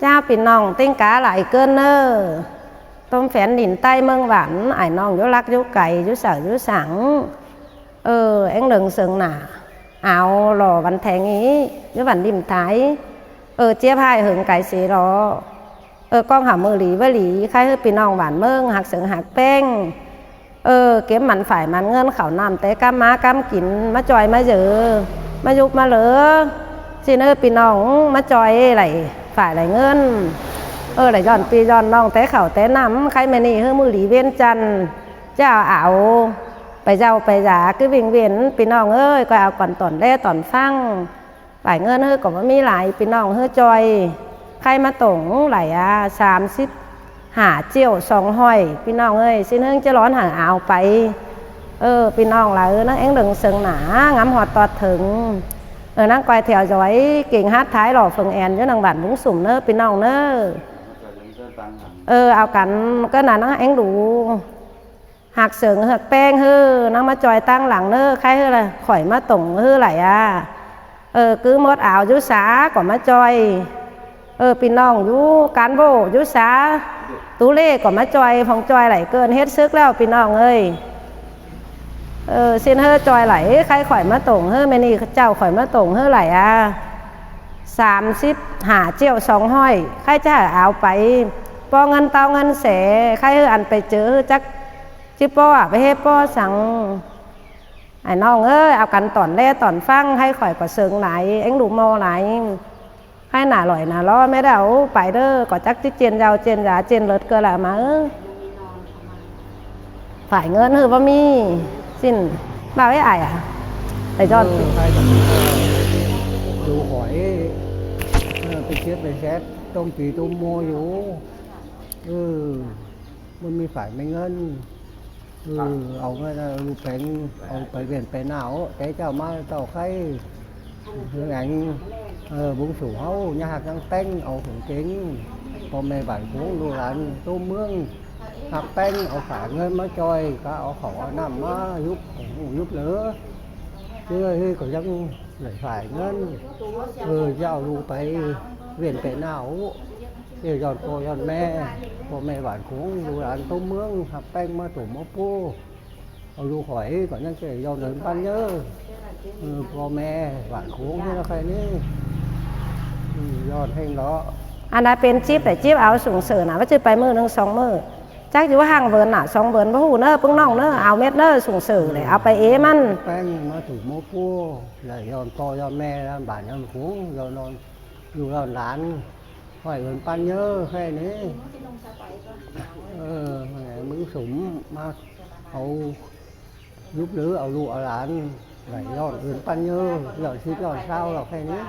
เจ้าปีน้องติ้งกาหลายเกินเนอต้มแฝนดินใต้เมืองหวานไอ้น้องยุรักยุไก่ยุเสายุสังเอ็งหนึ่งเสืองหนาเอาหล่อวันแทงนี้ยุวันดิมท้ายเจี๊ยบhaiหึงไก่สีรอกล้องหามือหลีว่าหลีใครคือปีน้องหวานเมืองหักเสืองหักแป้งเก็บมันฝ่ายมันเงินเขานำแต่ก้ามม้าก้ามกินมาจอยมาเยอะมายุกมาเหลือสิเนอปีน้องมาจอยไหลฝ่ายไหลเงินไหลย้อนปีย้อนน้องแต่เขาแต่น้ำใครไม่นี่คือมือหลีเวียนจันเจ้าเอาไปเจ้าไปหยาคือวิ่งเวียนปีน้องก็เอาก่อนตอนแรกตอนฟังฝ่ายเงินก็ว่ามีหลายปีน้องจอยใครมาตงไหล30หาเจียว2ห้อยพี่น้องสิเนื่องจะร้อนหาเอาไปพี่น้องlà nó én đừng sừng nã ngắm hoạt tọt thừng nó quay theo dõi kiện hát thái lò phường èn với nàng bản bún sủng nơพี่น้องเนเอากันก็น่ะnó én đủหักเสืองหักแป้งนั่งมาจอยตั้งหลังเนอใครล่ะข่อยมาตงไหลcứ mốt ảoยูสาก่อนมาจอยพี่น้องยูการโบยูสาตูเล่ก่อนมาจอยฟองจอยไหลเกินเฮ็ดซึกแล้วพี่น้องเส้นจอยไหลใครข่อยมาตงไม่นี่เจ้าข่อยมาตงไหล30หาเจียว2ห้อยใครจะเอาไปปอเงินเตาเงินแสใครอันไปเจอจักจิปอไปเฮ็ดปอสั่งไอ้น้องเอากันตอนแรกตอนฟังให้ข่อยก็เสิงไหนเอ็งดูโมไหนให้หนาลอยหนาล้อไม่ได้เอาไปเด้อก็จักที่เจนยาวเจนยาเจนเลิศเกินละมาฝ่ายเงินว่ามีสิ้นบ่าวไอ้ไอ้จอนดูหอยไปเช็ดไปแช็ดต้มปีต้มโมอยู่มันมีฝ่ายไม่เงินเอาเงินลูกแผงเอาไปเวียนไปหนาวแต่เจ้ามาเจ้าไข่เรื่องảnhบุ้งสูเฮาnhà hạt đang tênเอาถึงเก่งพอแม่บ้านคุ้งดูร้านตู้เมืองหักแป้งเอาฝาเงินมาจอยก็เอาของน้ำมายุบเหลือเชื่อที่ก็ยังไหลฝ่ายเงินจะเอาลูกไปเวียนไปหนาวเดี๋ยวย้อนพ่อย้อนแม่พอแม่บ้านคุ้งดูร้านตู้เมืองหักแป้งมาตุ่มมาปูเอาลูกหอยก่อนยังจะย้อนเดินบ้านเยอะพ่อแม่บ้านคุ้งนี่ละใครนี่ยอดให้ล้ออันนั้นเป็นจิ๊บแต่จิ๊บเอาสูงเสือนะว่าจะไปมือ1 2มือจักอยู่ว่าห่างเวิร์น2เวิร์นพระหูปึ้งน้องเอาเม็ดสูงเสือเลยเอาไปมันแป้งมาถูกโมปูเลยย้อนพ่อย้อนแม่ย้อนบ้านย้อนคุ้งย้อนนอนอยู่ย้อนหลานหอยเวิร์นปันเยอะแค่นี้มึงสมมาเอายุบหรือเอาลูกเอาหลานไหลย้อนเวิร์นปันเยอะย้อนชิดย้อนเศร้าหรอกแค่นี้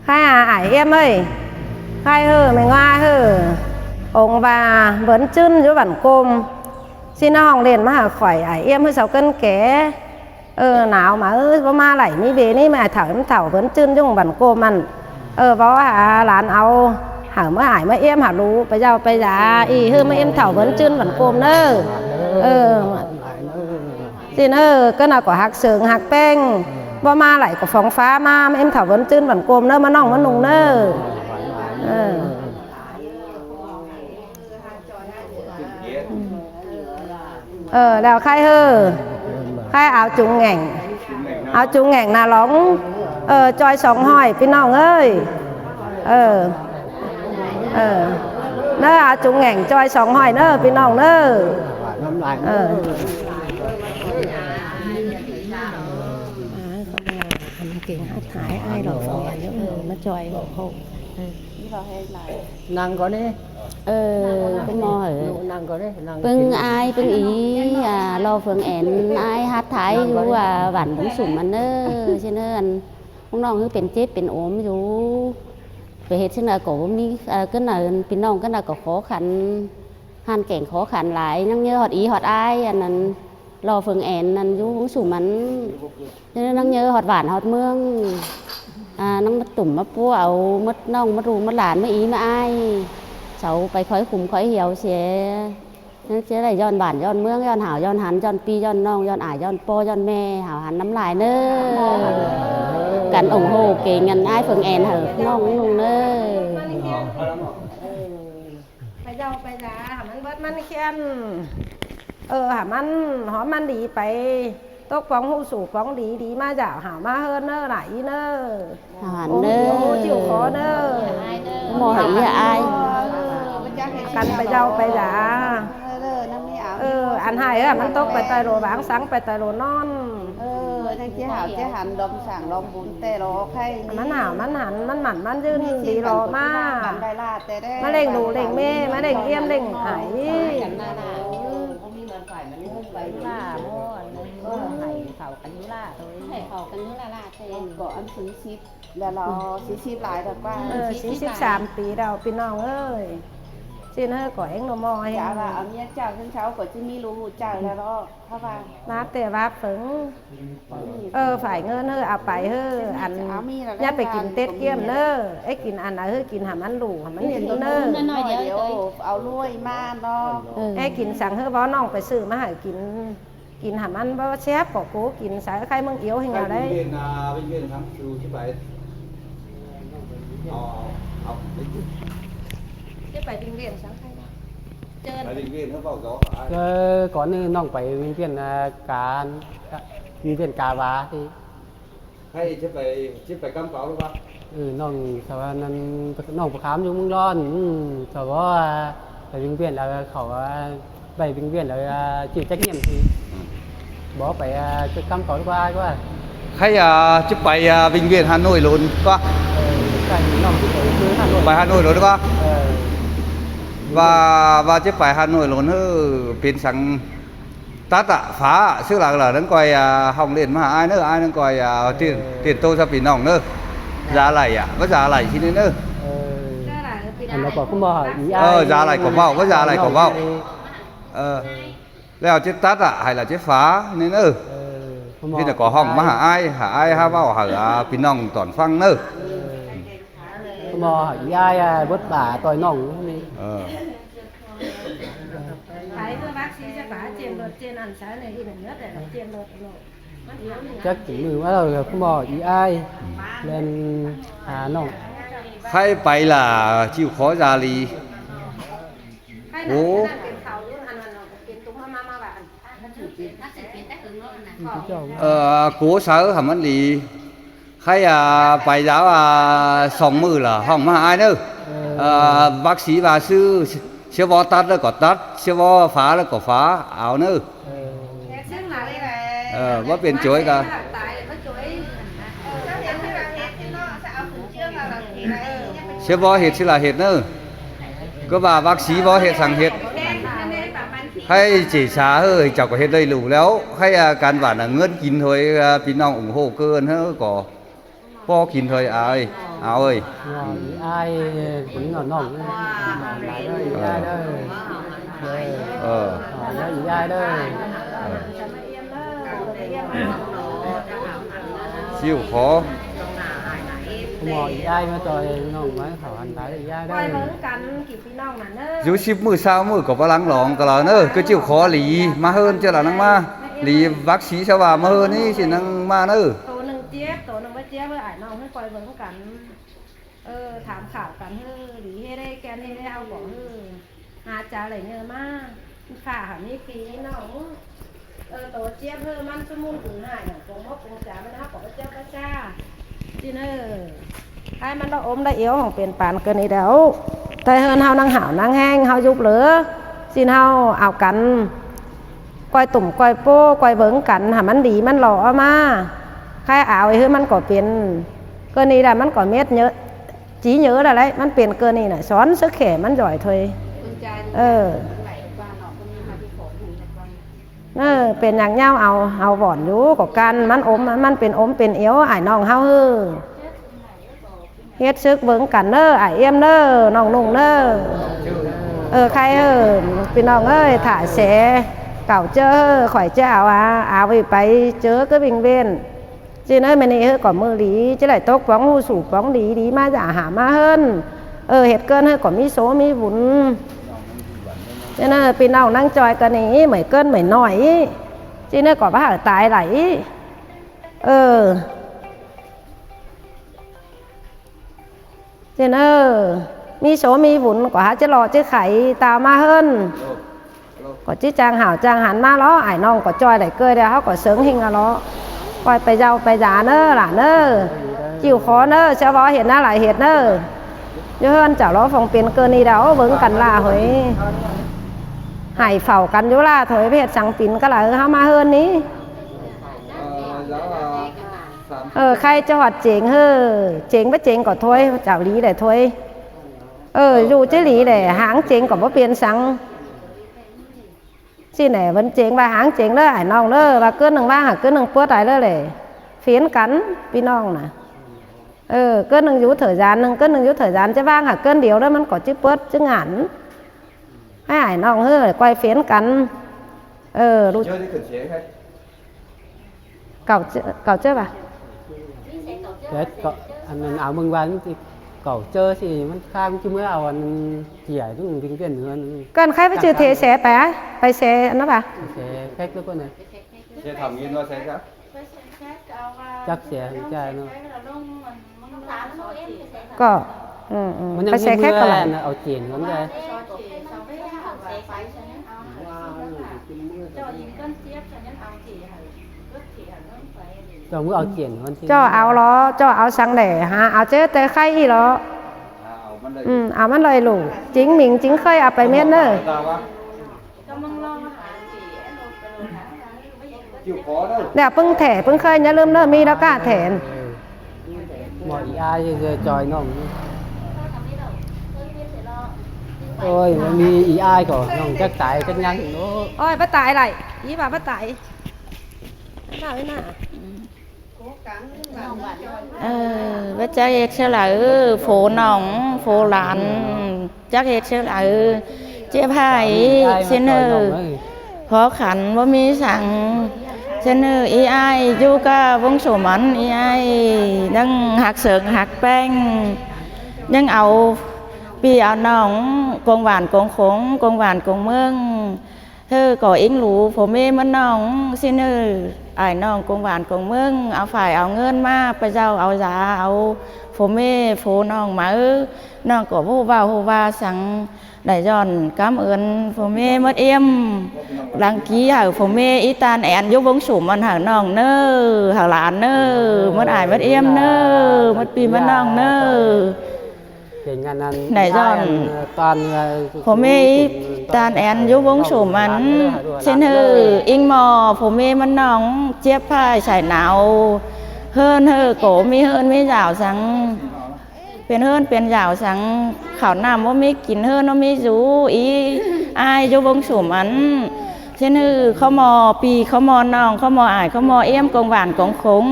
khai ải em ơi khai mày ngoa ông bà vẫn chân với bản côm xin nó hòng liền mà hả khỏi ải em sao cân ké nào mà có ma lại mi về ní mà thảo vẫn chân với bản côm ăn có hả lán ao hả mới ải mới em hả lú bây giờ mà em thảo vẫn chân bản côm nữa xin cái nào có hạt sườn hạt bengบ่มาไหลกับฟองฟ้ามาเอ็มถาวรจื้นหวานโกมเนอะมาน้องมานุ่งเนอะแล้วใครใครเอาจุงแง่งน่าร้องจอย2ห้อยพี่น้องเอ้ยเนอะเอาจุงแง่งจอย2ห้อยเนอะพี่น้องเนอะเก่งhát thái ai đổ phồng nhảy nó chơi hộ hộ nàng có đi cái mò nàng có đi pưng ai pưng ý lo phường ẻn ai hát tháiอยู่หวานบุ้งสุ่มมันใช่เนอะพวกน้องคือเป็นเจ็บเป็นโอมอยู่ไปเหตุที่ไหนก็มีก็ไหนพี่น้องก็ไหนก็ขอขันหันแก่งขอขันหลายนั่งเยอะหอดอีหอดอ้ายอันนั้นรอเฟิงแอนนั่นอยู่บุ้งสุ่มมันนั่งเยอะหอดหวานหอดเมืองนั่งมาตุ่มมาปูเอามัดน้องมารูมัดหลานมาอีมาอ้ายเสาไปคอยขุมคอยเหี่ยวเสีย จะได้ย้อนบ้านย้อนเมืองย้อนหาวย้อนหันย้อนปีย้อนน้องย้อนอายย้อนโปย้อนแม่หาวหันน้ำลายเน้อกันủng hộ cái ngành ai phường en hở nong luônเน้อ ไปเจ้าไปจ้าหามันเบิดมันเขียนหามันหอมมันดีไปตกป้องหูสูป้องดีดีมาจากหามาเฮินเนอไหลเนอ หาวหันเน้อ chịu khóเนอ mò hỉ là ai กันไปเจ้าไปจ้าอันให้มันตกไปไตโรบางสังไปไตโรนอน ทั้งเจ้าหาวเจ้าหันดมสั่งดมบุญแต่รอใคร มันหนาวมันหันมันหมันมันยืนดีรอมาก กันได้ลาแต่ได้ มาเล่งดูเล่งเม่มาเล่งเอี้ยมเล่งหาย กันหน้าเขามีมันฝ่ายมันมุ่งไปล่าโม่ไข่เขากันยุล่าตัว ให้เขากันนี่ละล่ะเต็ม ก็อันซื้อชิปแล้วเราซื้อชิปหลายแต่ว่า 43 ปีเราพี่น้องเอ้ยxin hơi của anh nó mò hay จ้าว่าเอาเมียเจ้าขึ้นเช้าก็จะมีรู้เจ้าแล้วเพราะว่า váp tè váp phứng phải ngơn hơi à phải hơi ăn nhá phải kín tết kiêm nơ ấy kín ăn là hơi kín hàm ăn đủ hàm ăn liền nơ น้อยเดียวเอาลุยมาเนาะ ấy kín sáng hơi bó nòng phải xử mà hãy kín hàm ăn bó chép bỏ cố kín sáng khai mông yếu hình nào đấy bệnh viện khám chú chứ phải chứ phải bệnh viện sáng khai phải bệnh viện nó vào gió hả? ก่อนนี้น้องไปวิงเวียนการวิงเวียนกาวาที่ hay chứ phải cam cáo đúng không? น้องสาวนั้นน้องประคามอยู่เมืองร้อนสาวว่าไปวิงเวียนแล้วเขาไปวิงเวียนแล้วchịu trách nhiệm thì bỏ phải cái cam cáo qua quá hay chứ phải bệnh viện Hà Nội luôn quá cáiน้องที่ไปคือHà Nội phải Hà Nội luôn đúng không? Và chứ phải Hà Nội luôn biến sang tát phá sức là đang coi hồng liền mà ai đang coi tiền tô ra biển nòng nữa giá này có giá này xin đến nữa nó có không bao ý ai giá này có vào có giá này có vào leo chết tát hay là chết phá nên nữa thì là có hồng mà hả ai ha vào hả biển nòng toàn phăng nữa không bao ý ai vất vả tỏi nòng này phải bác sĩ sẽ bả trên ăn sáng này đi nhất để trên lột chắc chỉ mừng bắt đầu không bỏ ý ai lên nòng hay phải là chịu khó ra lì bố cố sở hầm anh lì hay phải giáo sống mưa là hỏng mà ai nữa bác sĩ và sư siêu bó tắt là có tắt siêu bó phá là có phá áo nữa có biển chuối cả siêu bó hết chứ là hết nữa có bà bác sĩ bó hết sang hết hay chỉ xá hơi chẳng có hết đầy đủ léo hay cán bản là ngân kín thôi pin nòng ủng hộ cơ hơn có po kín thôi ơi áo ơi ai cũng ngọn nòng ai đây siêu khó mọi ai mà trời nòng mấy khẩu hành thái thì ai đây dù ship mưa sao mưa có bao lắng lỏng cả là nữa cứ chịu khó lý mà hơn chứ là năng ma lý bác sĩ sao bà mà hơn ý chỉ năng ma nữa tổ nâng với chép với ải nòng hơi quay vấn cắn thảm khảo cắn hơi lý hê đây kèn hê đây ao bỏ hơi hà trà lấy nhờ ma khả hẳn như ký nòng tổ chép hơi man cho môn cử hải có mốc công trà với nó có chép cái cha chứ nữa haiมันเốmได้yếuของเป็นปานเกินอีเดียวแต่เฮินเฮานั่งหาวนั่งแห้งเฮายุบเหลือสิเฮาเอากันก้อยตุ่มก้อยโป้ก้อยเบิ้งกันหามันดีมันหล่อมาใครเอาไอ้เฮ้ยมันก็เป็นเกินนี้แหละมันก็เม็ดเยอะจีเยอะแล้วไรมันเปลี่ยนเกินนี้น่ะสอนsức khỏeมันgiỏi thôi เป็นอย่างเงาเอาหวอนอยู่กับกันมันมันเป็นเป็นเอวไอ้น้องเฮาเฮ็ดซึกเบิ่งกันเด้อไอ้เอี้ยมเด้อน้องนุ่งเด้อใครพี่น้องเอ้ยถ่ายแสเก่าเจอข่อยเจ้าเอาไปเจอcái bệnh viện chứ nơi mình này có mưa lý chứ lại tốt bóng hù sủ bóng lý mà giả hả ma hơn hết cơn hơi có mi số mi vốn cho nên pin nào năng tròi cái này mấy cân mấy nổi chứ nên có bác ở tại lại cho nên mi số mi vốn có hát chứ lò chứ khải tao ma hơn có chứ trang hảo trang hắn ma nó ải non có tròi lại cười ra họ có sướng hình là nó coi phải giàu phải giá nữa là nữa chịu khó nữa sẽ bỏ hiện ra lại hiện nữa chứ hơn chảo nó phòng tiền cơ ni đó vững cắn là hồi hải phẩu cắn chỗ là thôi biết sáng pin cái là hao ma hơn ní khai cho hoạt chỉnh hơ chỉnh bất chỉnh có thôi chảo lý để thôi dù chứ lý để hãng chỉnh có bất biến sáng xin này vẫn chỉnh và hãng chỉnh đó hải nòng đó và cơn đừng ba hả cơn đừng puốt lại đó để phiến cắn pin nòng nè cơn đừng rút thời gian cơn đừng rút thời gian chứ vang hả cơn điều đóมันcó chứ puốt chứ ngắnให้hải nòng hơ để quay phiến cắn rút cậu chơi bà Chết, anh áo mừng vàng thì cậu chơi thìมันข้ามchứ mớiเอาanh chỉ ấy đúng tiếng Việt nữa cần khai với chữ thế sẽ bé phải sẽ nó bà sẽ khách đó con này sẽ thầm nghiên nó sẽ chắc sẽ trai nó có phải sẽ khách còn lại ở tiền vấn đề cho mới ở tiền hơn cho áo nó cho áo sáng để hà áo chế tê khay gì đó áoมันเลยหลูchính mình chính khơi áoไปเม็ดเนอะ chịu khó đâu เดี๋ยวเพิ่งแถเพิ่งเคยอย่าลืมเนอะมีแล้วก็แถน mọi ai giờ trời nó ôi mi ý ai của nó chắc tại chắc nhăn nó โอ้ยป้าตายไรยี่บ่าป้าตายป้าไว้น่ะ với cha sẽ là phố nòng phố lán chắc sẽ là chế phải xin khó khănบ่มีสั่งxin ý ai du ca vốn số mắn ý ai đang hạt sườn hạt bánh nhưng ảo vì ảo nòng con vạn con khốn con vạn con mương thơ có ính lũ phố mê mất nòng xin ai nòng con vạn con mương ảo phải ảo ngân ma bây giờ ảo giá ảo phố mê phố nòng mà nòng có vô vào hồ va sáng đại giòn cảm ơn phố mê mất em đăng ký hở phố mê ý tan ẹn vô vốn sủมันhở nòng nơ hở lán nơ mất ai mất em nơ mất pi mất nòng nơ này giòn toàn phố mê tan ẹn vô vốn sủมันxin hư in mò phố mê mất nòng chép phải sải nào hơn hư cổ mi hơn mi rào sángเป็นเฮือนเป็นยาวสังข้าวน้ำว่ามีกินเฮือนว่ามีจูอีอายโยบงสูมันเช่นฮือเขามอปีเขามอน้องเขามออายเขามอเอี้ยมกองหวานกองคง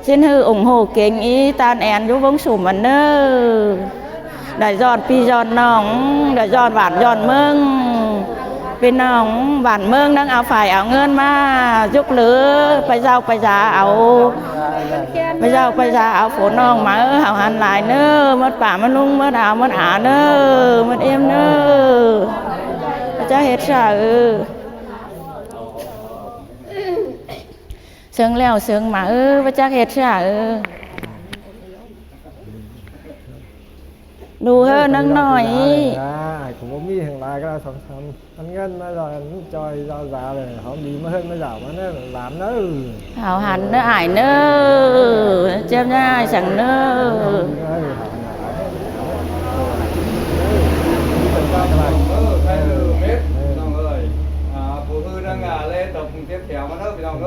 เช่นฮือองโหเก่งอีตานแอนโยบงสูมันเนอได้ยอดปียอดน้องได้ยอดหวานยอดเมืองเป็นน้องหวานเมืองนั่งเอาฝ่ายเอาเงินมายุกเหลือไปเจ้าไปจ่าเอาไปเจ้าไปจ่าเอาฝนน้องมาเอาหันหลายเน้อมัดป่ามันลุงมัดเอามัดหาเน้อมัดเอ็มเน้อพระเจ้าเฮ็ดซะเสียงแล้วเสียงมาพระเจ้าเฮ็ดซะดูเฮ้อนังหน่อย cũng có mi hàng lại cái sòng sòng anh ngân nó rồi nó chơi ra dạ rồi không đi mới hơn mới giàu mà nó làm nó hào hẳn nó ải nơ chém nhai chẳng nơ phụ hư đang lên tập tiếp theo mà nó bị lòng